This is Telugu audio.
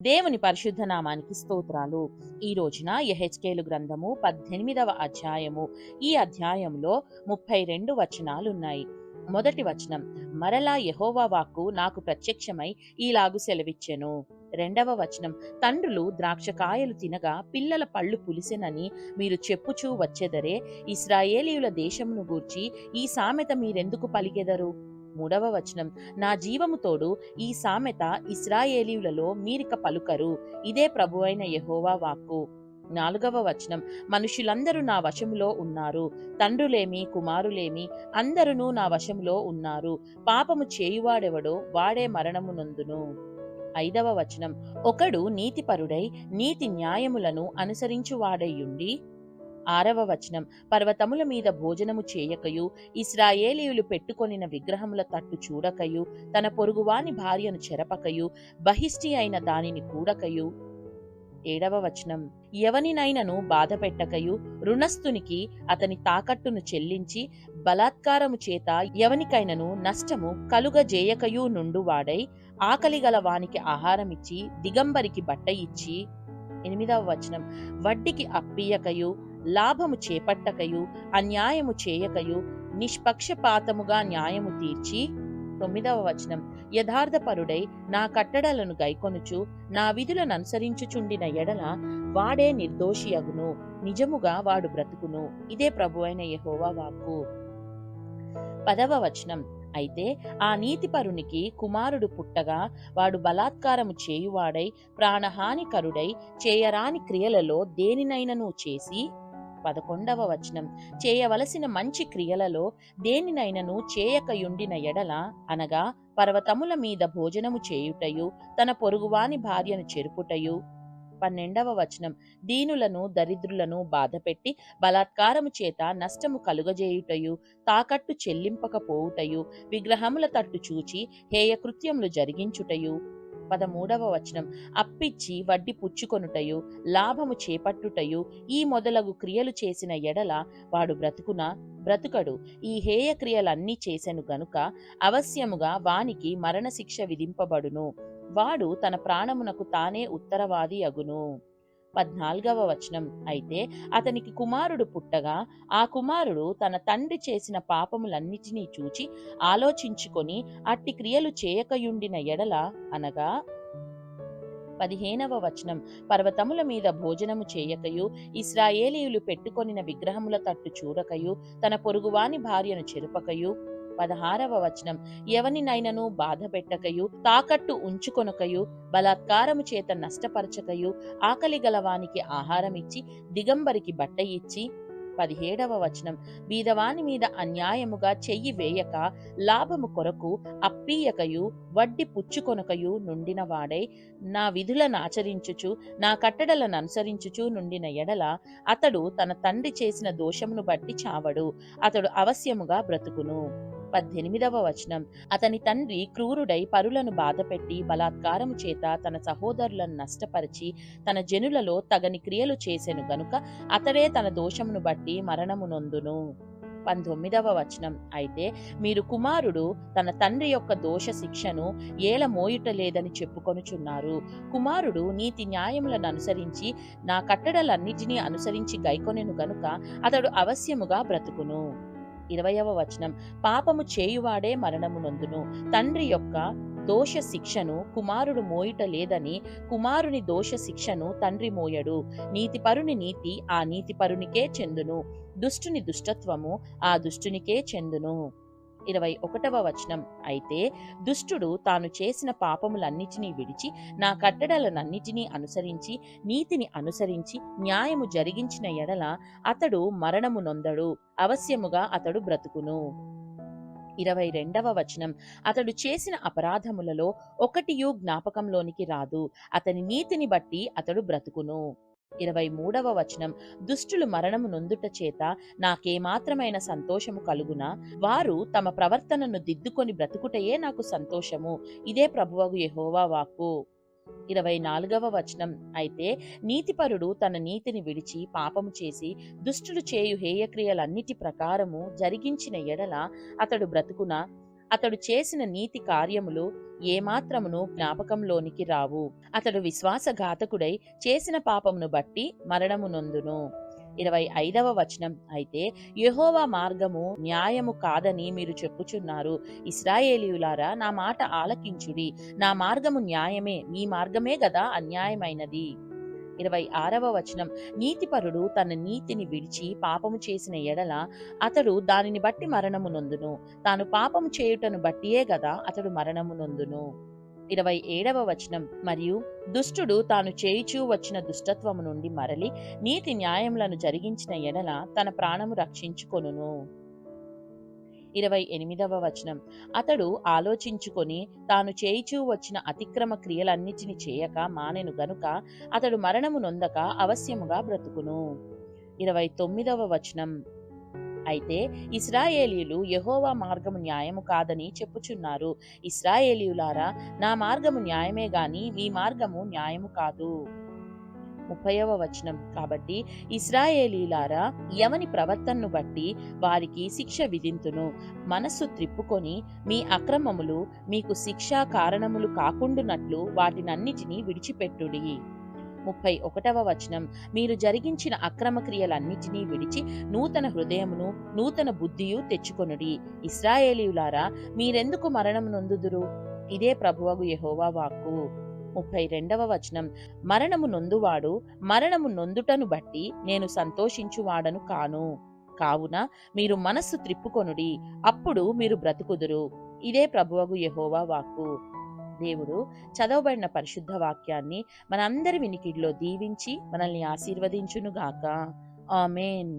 దేవుని పరిశుద్ధ నామానికి స్తోత్రాలు. ఈ రోజున యెహెజ్కేలు గ్రంథము 18వ అధ్యాయము. ఈ అధ్యాయంలో 32 వచనాలున్నాయి. మొదటి వచనం, మరలా యెహోవా వాక్కు నాకు ప్రత్యక్షమై ఈలాగు సెలవిచ్చెను. రెండవ వచనం, తండ్రులు ద్రాక్షకాయలు తినగా పిల్లల పళ్ళు పులిసెనని మీరు చెప్పుచూ వచ్చెదరే, ఇశ్రాయేలీయుల దేశమును గూర్చి ఈ సామెత మీరెందుకు పలికెదరు? మూడవ వచనం, నా జీవము తోడు ఈ సామెత ఇశ్రాయేలీయులలో మీరిక పలుకరు, ఇదే ప్రభువైన యెహోవా వాక్కు. నాలుగవ వచనం, మనుషులందరూ నా వశములో ఉన్నారు, తండ్రులేమి కుమారులేమి అందరూ నా వశములో ఉన్నారు, పాపము చేయువాడెవడో వాడే మరణము నొందును. ఐదవ వచనం, ఒకడు నీతిపరుడై నీతి న్యాయములను అనుసరించువాడైయుండి. ఆరవ వచనం, పర్వతముల మీద భోజనము చేయకయు ఇశ్రాయేలీయులు పెట్టుకొనిన విగ్రహముల తట్టు చూడకయు తన పొరుగువాని భార్యను చెరపకయు బహిష్టి అయిన దానిని కూడకయు. ఏడవ వచనం, ఎవనినైనను బాధ పెట్టకయు రుణస్థునికి అతని తాకట్టును చెల్లించి బలాత్కారము చేత ఎవనికైనను నష్టము కలుగజేయకయు నుండువాడై ఆకలిగల వానికి ఆహారమిచ్చి దిగంబరికి బట్ట ఇచ్చి. ఎనిమిదవ వచనం, వడ్డీకి అప్పియకయు లాభము చేపట్టకయు అన్యాయము చేయకయు నిష్పక్షపాతముగా న్యాయము తీర్చి. తొమ్మిదవ వచనం, యథార్థపరుడై నా కట్టడలను గైకొనుచు నా విధులను అనుసరించుచుండిన ఎడల వాడే నిర్దోషియగును, నిజముగా వాడు బ్రతుకును, ఇదే ప్రభువైన యెహోవా వాక్కు. పదవ వచనం, అయితే ఆ నీతిపరునికి కుమారుడు పుట్టగా వాడు బలాత్కారము చేయువాడై ప్రాణహానికరుడై చేయరాని క్రియలలో దేనినైనను చేసి. 11వ వచనం, చేయవలసిన మంచి క్రియలలో దేనినైనను చేయకయుండిన ఎడల, అనగా పర్వతముల మీద భోజనము చేయుటయు తన పొరుగువాని భార్యను చెరుపుటయు. 12వ వచనం, దీనులను దరిద్రులను బాధపెట్టి బలాత్కారము చేత నష్టము కలుగజేయుటయు తాకట్టు చెల్లింపకపోవుటయు విగ్రహముల తట్టు చూచి హేయకృత్యములు జరిగించుటయు. 13వ వచనం, అప్పిచ్చి వడ్డీ పుచ్చుకొనుటయు లాభము చేపట్టుటయు ఈ మొదలగు క్రియలు చేసిన ఎడల వాడు బ్రతుకునా? బ్రతుకడు. ఈ హేయ క్రియలన్నీ చేసెను గనుక అవశ్యముగా వానికి మరణశిక్ష విధింపబడును, వాడు తన ప్రాణమునకు తానే ఉత్తరవాది అగును. 14వ వచనం, అయితే అతనికి కుమారుడు పుట్టగా ఆ కుమారుడు తన తండ్రి చేసిన పాపములన్నిటినీ చూచి ఆలోచించుకొని అట్టి క్రియలు చేయకయుండిన ఎడల, అనగా. 15వ వచనం, పర్వతముల మీద భోజనము చేయకయు ఇశ్రాయేలీయులు పెట్టుకొనిన విగ్రహముల తట్టు చూడకయు తన పొరుగువాని భార్యను చెరుపకయు. 16వ వచనం, ఎవనినైనను బాధ పెట్టకయు తాకట్టు ఉంచుకొనకయు బలాత్కారము చేత నష్టపరచకయు ఆకలి గలవానికి ఆహారమిచ్చి దిగంబరికి బట్ట ఇచ్చి. 17వ వచనం, బీదవాని మీద అన్యాయముగా చెయ్యి వేయక లాభము కొరకు అప్పీయకయు వడ్డీ పుచ్చుకొనకయు నుండిన వాడై నా విధులను ఆచరించుచు నా కట్టడలను అనుసరించుచు నుండిన ఎడల అతడు తన తండ్రి చేసిన దోషమును బట్టి చావడు, అతడు అవశ్యముగా బ్రతుకును. 18వ వచనం, అతని తండ్రి క్రూరుడై పరులను బాధపెట్టి బలాత్కారము చేత తన సహోదరులను నష్టపరిచి తన జనులలో తగని క్రియలు చేసెను గనుక అతడే తన దోషమును బట్టి మరణము నొందును. 19వ వచనం, అయితే మీరు కుమారుడు తన తండ్రి యొక్క దోష శిక్షను ఏల మోయుట లేదని చెప్పుకొనుచున్నారు. కుమారుడు నీతి న్యాయములను అనుసరించి నా కట్టడలన్నిటినీ అనుసరించి గైకొనెను గనుక అతడు అవశ్యముగా బ్రతుకును. 20వ వచనం, పాపము చేయువాడే మరణము నొందును. తండ్రి యొక్క దోష శిక్షను కుమారుడు మోయుట లేదని కుమారుని దోష శిక్షను తండ్రి మోయడు. నీతిపరుని నీతి ఆ నీతిపరునికే చెందును, దుష్టుని దుష్టత్వము ఆ దుష్టునికే చెందును. 21వ వచనం, అయితే దుష్టుడు తాను చేసిన పాపములన్నిటినీ విడిచి నా కట్టడలనన్నిటినీ అనుసరించి నీతిని అనుసరించి న్యాయము జరిగించిన ఎడల అతడు మరణము నొందడు, అవశ్యముగా అతడు బ్రతుకును. 22వ వచనం, అతడు చేసిన అపరాధములలో ఒకటియు జ్ఞాపకంలోనికి రాదు, అతని నీతిని బట్టి అతడు బ్రతుకును. 23వ వచనం, దుష్టులు మరణము నొందుట చేత నాకేమాత్రమైన సంతోషము కలుగునా? వారు తమ ప్రవర్తనను దిద్దుకొని బ్రతుకుటయే నాకు సంతోషము, ఇదే ప్రభువగు యెహోవా వాక్కు. 24వ వచనం, అయితే నీతిపరుడు తన నీతిని విడిచి పాపము చేసి దుష్టుడు చేయు హేయక్రియలన్నిటి ప్రకారము జరిగించిన ఎడల అతడు బ్రతుకునా? అతడు చేసిన నీతి కార్యములు ఏమాత్రమును జ్ఞాపకంలోనికి రావు. అతడు విశ్వాసఘాతకుడై చేసిన పాపమును బట్టి మరణము నొందును. 25వ వచనం, అయితే యెహోవా మార్గము న్యాయము కాదని మీరు చెప్పుచున్నారు. ఇశ్రాయేలీయులారా, నా మాట ఆలకించుడి. నా మార్గము న్యాయమే, మీ మార్గమే గదా అన్యాయమైనది. 26వ వచనం, నీతిపరుడు తన నీతిని విడిచి పాపము చేసిన ఎడల అతడు దానిని బట్టి మరణము నొందును. తాను పాపము చేయుటను బట్టియే గదా అతడు మరణము నొందును. 27వ వచనం, మరియు దుష్టుడు తాను చేయుచూ వచ్చిన దుష్టత్వము నుండి మరలి నీతి న్యాయములను జరిగించిన ఎడల తన ప్రాణము రక్షించుకొనును. 28వ వచనం, అతడు ఆలోచించుకొని తాను చేయిచూ వచ్చిన అతిక్రమ క్రియలన్నిటిని చేయక మానెను గనుక అతడు మరణము నొందక అవశ్యముగా బ్రతుకును. 29వ వచనం, అయితే ఇశ్రాయేలీయులు యెహోవా మార్గము న్యాయము కాదని చెప్పుచున్నారు. ఇశ్రాయేలీయులారా, నా మార్గము న్యాయమే గాని మీ మార్గము న్యాయము కాదు. 30వ వచనం, కాబట్టి ఇశ్రాయేలీయులారా, ఎవని ప్రవర్తనను బట్టి వారికి శిక్ష విధింతును. మనస్సు త్రిప్పుకొని మీ అక్రమములు మీకు శిక్షా కారణములు కాకుండునట్లు వాటినన్నిటినీ విడిచిపెట్టుడి. 31వ వచనం, మీరు జరిగించిన అక్రమ క్రియలన్నిటినీ విడిచి నూతన హృదయమును నూతన బుద్ధియు తెచ్చుకొనుడి. ఇశ్రాయేలీయులారా, మీరెందుకు మరణము నొందుదురు? ఇదే ప్రభువగు యెహోవా వాక్కు. 32వ వచనం, మరణము నొందువాడు మరణము నొందుటను బట్టి నేను సంతోషించువాడను కాను. కావున మీరు మనస్సు త్రిప్పుకొనుడి, అప్పుడు మీరు బ్రతుకుదురు. ఇదే ప్రభువగు యెహోవా వాక్కు. దేవుడు చదవబడిన పరిశుద్ధ వాక్యాన్ని మనందరి వినికిడిలో దీవించి మనల్ని ఆశీర్వదించునుగాక. ఆమేన్.